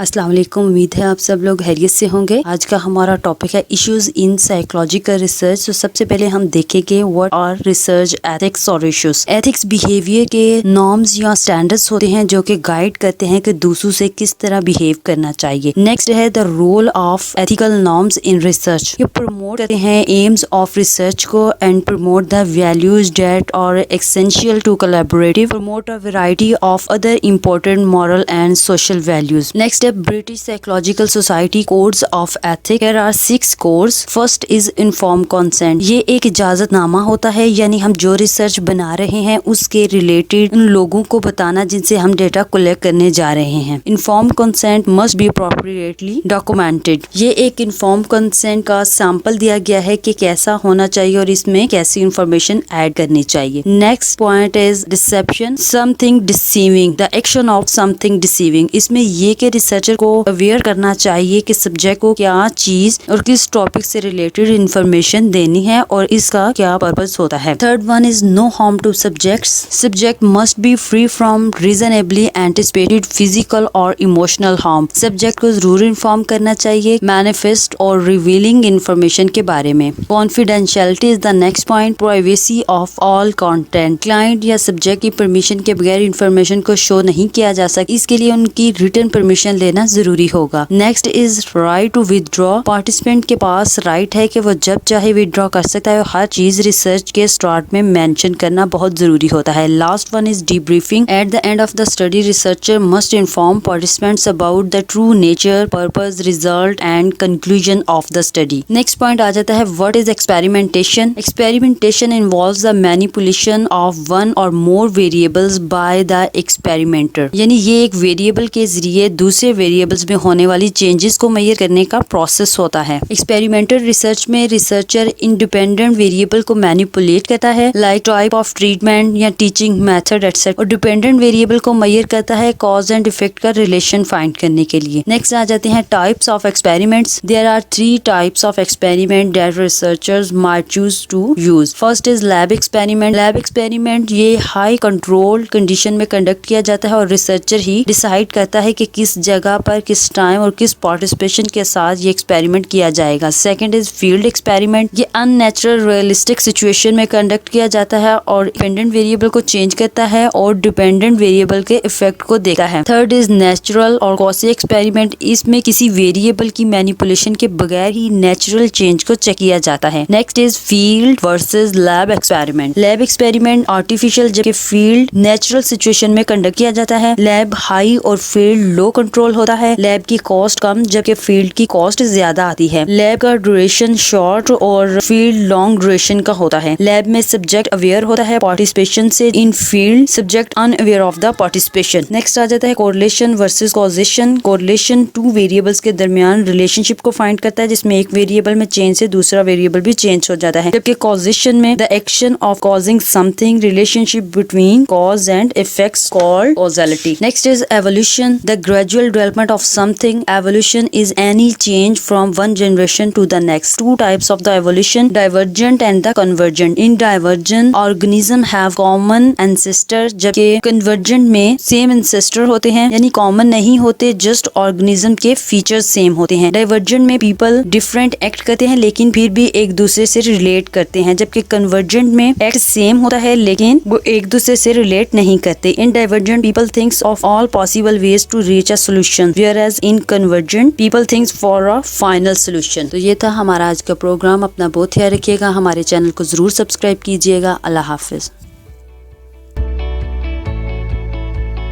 अस्सलाम वालेकुम। उम्मीद है आप सब लोग खैरियत से होंगे। आज का हमारा टॉपिक है इश्यूज इन साइकोलॉजिकल रिसर्च। तो सबसे पहले हम देखेंगे व्हाट आर रिसर्च एथिक्स और इश्यूज। एथिक्स बिहेवियर के नॉर्म्स या स्टैंडर्ड्स होते हैं जो कि गाइड करते हैं कि दूसरों से किस तरह बिहेव करना चाहिए। नेक्स्ट है the role of ethical norms in research. ये प्रमोट करते हैं एम्स ऑफ रिसर्च को and promote the values that are essential to collaborative promote a variety of other important moral and social values. Next है British psychological society codes of ethics. There are 6 codes. First is inform consent. ये एक इजाजतनामा होता है, यानी हम जो research बना रहे हैं उसके रिलेटेड उन लोगों को बताना जिनसे हम डेटा कलेक्ट करने जा रहे हैं। Inform consent must be appropriately documented. ये एक इन्फॉर्म कंसेंट का सैंपल दिया गया है कि कैसा होना चाहिए और इसमें कैसी इंफॉर्मेशन ऐड करनी चाहिए। Next point is deception something deceiving. The action of something deceiving. इसमें ये कि रिसर्चर को अवेयर करना चाहिए कि सब्जेक्ट को क्या चीज और किस टॉपिक से रिलेटेड इंफॉर्मेशन देनी है और इसका क्या पर्पस होता है। Third one is no harm to subjects. Subject must be free from reasonably anticipated physical और इमोशनल हार्म। सब्जेक्ट को जरूर इन्फॉर्म करना चाहिए मैनिफेस्ट और रिवीलिंग इंफॉर्मेशन के बारे में। Confidentiality is the next point. Privacy of all content. Client या सब्जेक्ट की परमिशन के बगैर इंफॉर्मेशन को शो नहीं किया जा सकता, इसके लिए उनकी रिटन परमिशन लेना जरूरी होगा। Next is right to withdraw. Participant के पास राइट है कि वो जब चाहे विदड्रॉ कर सकता है। हर चीज रिसर्च के स्टार्ट में मेंशन करना बहुत जरूरी होता है। Last one is debriefing. At the end of the study researcher must inform participants about the true nature, purpose, result and conclusion of the study. Next point आ जाता है what is experimentation. Experimentation involves the manipulation of one or more variables by the experimenter. यानी ये एक variable के जरिए दूसरे variables में होने वाली चेंजेस को मेजर करने का प्रोसेस होता है। एक्सपेरिमेंटल रिसर्च में रिसर्चर इंडिपेंडेंट वेरिएबल को मैनिपुलेट करता है, लाइक टाइप ऑफ ट्रीटमेंट या टीचिंग मेथड एटसेट्रा, और डिपेंडेंट वेरिएबल को मेजर करता है कॉज एंड इफेक्ट का रिलेशन फाइंड करने के लिए। नेक्स्ट आ जाते हैं types of experiments. There are 3 types of experiment that researchers might choose to use. First is lab experiment. Lab experiment ये हाई कंट्रोल कंडीशन में कंडक्ट किया जाता है और रिसर्चर ही डिसाइड करता है कि किस जगह पर, किस टाइम और किस पार्टिसिपेशन के साथ ये एक्सपेरिमेंट किया जाएगा। Second is field experiment. ये अननेचुरल रियलिस्टिक सिचुएशन में कंडक्ट किया जाता है और डिपेंडेंट वेरिएबल को चेंज करता है और डिपेंडेंट वेरिएबल के इफेक्ट को देखता है। थर्ड इज नेचुरल और कॉसी एक्सपेरिमेंट। इसमें किसी वेरिएबल की मैनिपुलेशन के बगैर ही नेचुरल चेंज को चेक किया जाता है। Next is field versus lab experiment. Lab experiment artificial जबकि फील्ड नेचुरल सिचुएशन में कंडक्ट किया जाता है। लैब हाई और फील्ड लो कंट्रोल होता है। लैब की कॉस्ट कम जबकि फील्ड की कॉस्ट ज्यादा आती है। लैब का ड्यूरेशन शॉर्ट और फील्ड लॉन्ग ड्यूरेशन का होता है। लैब में सब्जेक्ट अवेयर होता है पार्टिसिपेशन से, in field subject unaware of the participation. Next आ जाता है correlation versus causation. Correlation 2 variables के दरमियान रिलेशनशिप को फाइंड करता है जिसमें एक वेरिएबल में चेंज से दूसरा वेरिएबल भी चेंज हो जाता है, जबकि कॉजेशन में the action of causing something, relationship between cause and effects called causality. Next is evolution, the gradual development of something. Evolution is any change from one generation to the next. 2 types of the evolution, divergent and the convergent. In divergent organism have common ancestor, जबकि convergent में same ancestor होते हैं, यानी common नहीं होते, just organism के features same होते हैं। Divergent में people different act करते हैं लेकिन फिर भी एक दूसरे से relate करते हैं, जबकि convergent में act same होता है लेकिन वो एक दूसरे से relate नहीं करते। In divergent people thinks of all possible ways to reach a solution, whereas in convergent people thinks for a final solution। तो ये था हमारा आज का प्रोग्राम। अपना बहुत ख्याल रखिएगा। हमारे चैनल को जरूर सब्सक्राइब कीजिएगा। अल्लाह हाफिज।